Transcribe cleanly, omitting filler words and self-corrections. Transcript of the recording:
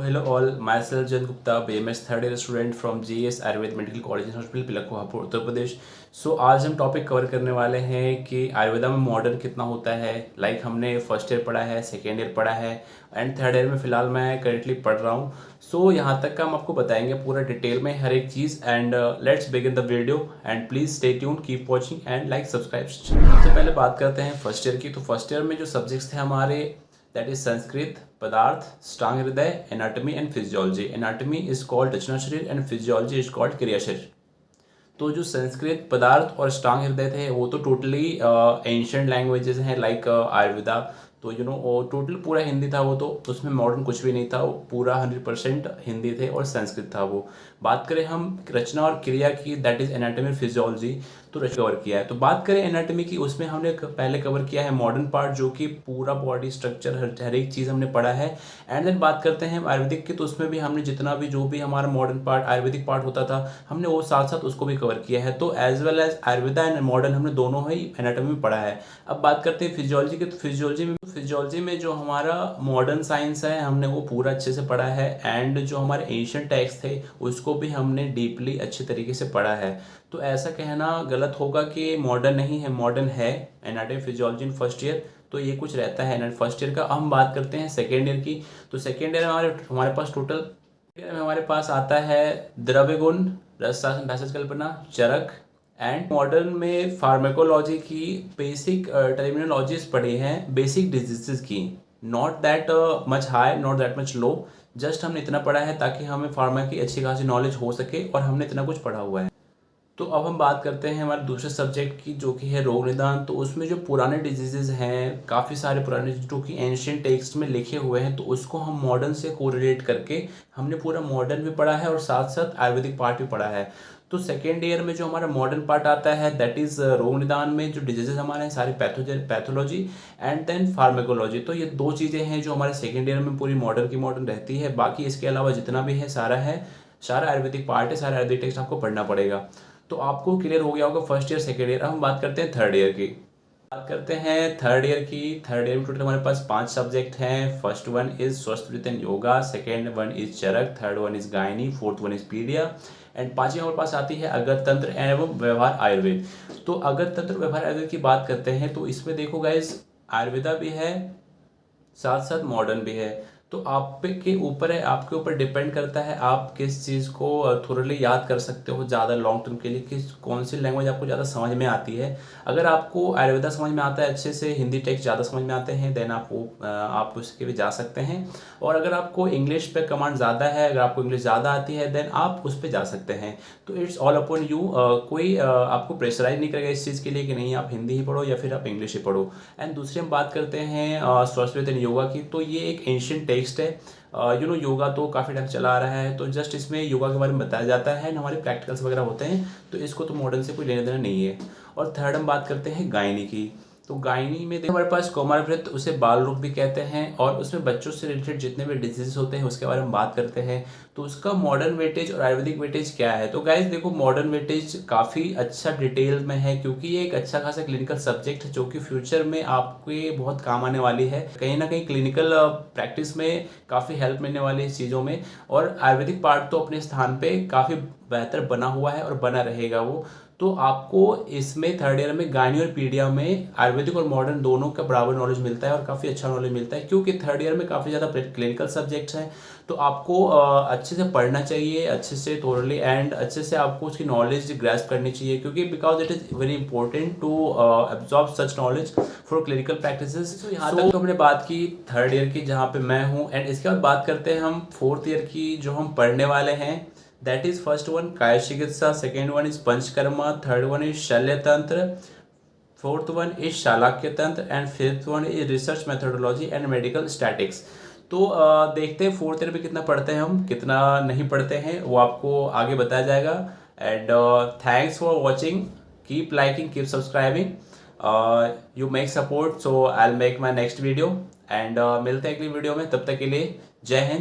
hello all. Myself Jan Gupta, BMS third year student from GS Ayurved medical college hospital Pilkhuwa Hapur Uttar Pradesh. आज हम topic cover करने वाले हैं कि आयुर्वेदा में मॉडर्न कितना होता है। हमने फर्स्ट ईयर पढ़ा है, सेकेंड ईयर पढ़ा है एंड थर्ड ईयर में फिलहाल मैं करेंटली पढ़ रहा हूँ। यहाँ तक का हम आपको बताएंगे पूरा डिटेल में हर एक चीज़। And let's begin the video and please stay tune, keep watching and like subscribe. सबसे पहले बात करते हैं फर्स्ट ईयर की। तो फर्स्ट ईयर में जो सब्जेक्ट्स थे हमारे, दैट इज संस्कृत, पदार्थ, स्टांग हृदय, anatomy and physiology. Anatomy is called रचना शरीर एंड फिजियोलॉजी इज कॉल्ड क्रिया शरीर। तो जो संस्कृत, पदार्थ और स्टांग हृदय थे वो तो टोटली एंशिएंट लैंग्वेजेस हैं लाइक आयुर्वेदा। तो वो टोटल पूरा हिंदी था, वो तो उसमें मॉडर्न कुछ भी नहीं था, वो पूरा 100% हिंदी थे और संस्कृत था वो। बात करें हम रचना और क्रिया की, दैट इज एनाटॉमी फिजियोलॉजी, तो कवर किया है। तो बात करें एनाटॉमी की, उसमें हमने पहले कवर किया है मॉडर्न पार्ट, जो कि पूरा बॉडी स्ट्रक्चर हर एक चीज़ हमने पढ़ा है। एंड देन बात करते हैं आयुर्वेदिक की, तो उसमें भी हमने जितना भी जो भी हमारा मॉडर्न पार्ट आयुर्वेदिक पार्ट होता था हमने वो साथ साथ उसको भी कवर किया है। तो as well as Ayurveda and modern हमने दोनों ही एनाटॉमी में पढ़ा है। अब बात करते हैं फिजियोलॉजी की। तो फिजियोलॉजी में जो हमारा मॉडर्न साइंस है हमने वो पूरा अच्छे से पढ़ा है। एंड जो हमारे एंशिएंट टेक्स्ट थे उसको भी हमने डीपली अच्छे तरीके से पढ़ा है। तो ऐसा कहना गलत होगा कि मॉडर्न नहीं है, मॉडर्न है anatomy physiology in first year. तो ये कुछ रहता है फर्स्ट ईयर का। अब हम बात करते हैं सेकेंड ईयर की। तो सेकेंड ईयर में हमारे पास टोटल हमारे पास आता है द्रव्य गुण, रस शासन, भेषज कल्पना, चरक। एंड मॉडर्न में फार्मेकोलॉजी की बेसिक टर्मिनोलॉजीज पढ़ी हैं बेसिक डिजीजेस की, not that much high not that much low. Just हमने इतना पढ़ा है ताकि हमें फार्मा की अच्छी खासी नॉलेज हो सके और हमने इतना कुछ पढ़ा हुआ है। तो अब हम बात करते हैं हमारे दूसरे सब्जेक्ट की, जो कि है रोग निदान। तो उसमें जो पुराने डिजीजेज हैं, काफ़ी सारे पुराने जो कि एंशिएंट टेक्स्ट में लिखे हुए हैं, तो उसको हम मॉडर्न से कोरिलेट करके हमने पूरा मॉडर्न भी पढ़ा है और साथ साथ आयुर्वेदिक पार्ट भी पढ़ा है। तो सेकेंड ईयर में जो हमारा मॉडर्न पार्ट आता है, दैट इज़ रोग निदान में जो डिजीजेज हमारे हैं सारे पैथोलॉजी एंड देन फार्मेकोलॉजी। तो ये दो चीज़ें हैं जो हमारे सेकेंड ईयर में पूरी मॉडर्न की मॉडर्न रहती है। बाकी इसके अलावा जितना भी है सारा आयुर्वेदिक पार्ट है, सारा आयुर्वेदिक टेक्स्ट आपको पढ़ना पड़ेगा। तो आपको क्लियर हो गया होगा फर्स्ट ईयर सेकेंड ईयर। अब हम बात करते हैं थर्ड ईयर की। बात करते हैं थर्ड ईयर की। थर्ड ईयर में टोटल हमारे पास 5 सब्जेक्ट हैं। फर्स्ट वन इज स्वस्थ ब्रीथ and yoga, second one is Charak, third one is gynae, fourth one is pedia and पांचवी हमारे पास आती है अगत तंत्र एवं व्यवहार आयुर्वेद। तो अगत तंत्र व्यवहार आयुर्वेद की बात करते हैं तो इसमें देखो गाइस, आयुर्वेदा भी है साथ साथ मॉडर्न भी है। तो आप के ऊपर है, आपके ऊपर डिपेंड करता है आप किस चीज़ को थोड़ली याद कर सकते हो ज़्यादा लॉन्ग टर्म के लिए, किस कौन सी लैंग्वेज आपको ज़्यादा समझ में आती है। अगर आपको आयुर्वेदा समझ में आता है अच्छे से, हिंदी टेक्स्ट ज़्यादा समझ में आते हैं, देन आप उसके भी जा सकते हैं। और अगर आपको इंग्लिश पे कमांड ज़्यादा है, अगर आपको इंग्लिश ज़्यादा आती है, देन आप उस पर जा सकते हैं। तो इट्स ऑल अपॉन यू। कोई आपको प्रेशराइज नहीं करेगा इस चीज़ के लिए कि नहीं आप हिंदी ही पढ़ो या फिर आप इंग्लिश ही पढ़ो। एंड दूसरी हम बात करते हैं स्वस्थ ब्रीथ एंड योगा की। तो ये एक एंशिएंट टेक्स्ट है। योगा तो काफ़ी टाइम चला आ रहा है, तो जस्ट इसमें योगा के बारे में बताया जाता है, हमारे प्रैक्टिकल्स वगैरह होते हैं, तो इसको तो मॉडर्न से कोई लेना देना नहीं है। और थर्ड हम बात करते हैं गायनी की। तो गायनी में हमारे पास कौमार व्रत, उसे बाल रोग भी कहते हैं, और उसमें बच्चों से रिलेटेड जितने भी डिजीज होते हैं उसके बारे में बात करते हैं। तो उसका मॉडर्न वेटेज और आयुर्वेदिक वेटेज क्या है। तो गाइस देखो, मॉडर्न वेटेज काफ़ी अच्छा डिटेल में है, क्योंकि ये एक अच्छा खासा क्लिनिकल सब्जेक्ट है जो कि फ्यूचर में आपके बहुत काम आने वाली है। कहीं ना कहीं क्लिनिकल प्रैक्टिस में काफ़ी हेल्प मिलने वाली है इस चीज़ों में। और आयुर्वेदिक पार्ट तो अपने स्थान पे काफ़ी बेहतर बना हुआ है और बना रहेगा वो। तो आपको इसमें थर्ड ईयर में गायनी और पीडिया में आयुर्वेदिक और मॉडर्न दोनों का बराबर नॉलेज मिलता है और काफ़ी अच्छा नॉलेज मिलता है, क्योंकि थर्ड ईयर में काफ़ी ज़्यादा क्लिनिकल सब्जेक्ट्स हैं। तो आपको अच्छे से पढ़ना चाहिए, अच्छे से थोरली, एंड अच्छे से आपको उसकी नॉलेज ग्रैस्प करनी चाहिए, क्योंकि because it is very important to absorb such knowledge for clinical practices. तो यहाँ तक तो हमने बात की थर्ड ईयर की, जहाँ पे मैं हूँ। एंड इसके बाद बात करते हैं हम फोर्थ ईयर की, जो हम पढ़ने वाले हैं। दैट इज फर्स्ट वन काय चिकित्सा, second one is panchakarma, third one is शल्य तंत्र, फोर्थ वन इज शालाक्य तंत्र and fifth one is research methodology and medical statics. तो देखते हैं फोर्थ ईयर में कितना पढ़ते हैं हम, कितना नहीं पढ़ते हैं, वो आपको आगे बताया जाएगा। And thanks for watching, keep liking, keep subscribing, you make support, so I will make my next video. And मिलते हैं अगली वीडियो में, तब तक के लिए जय हिंद।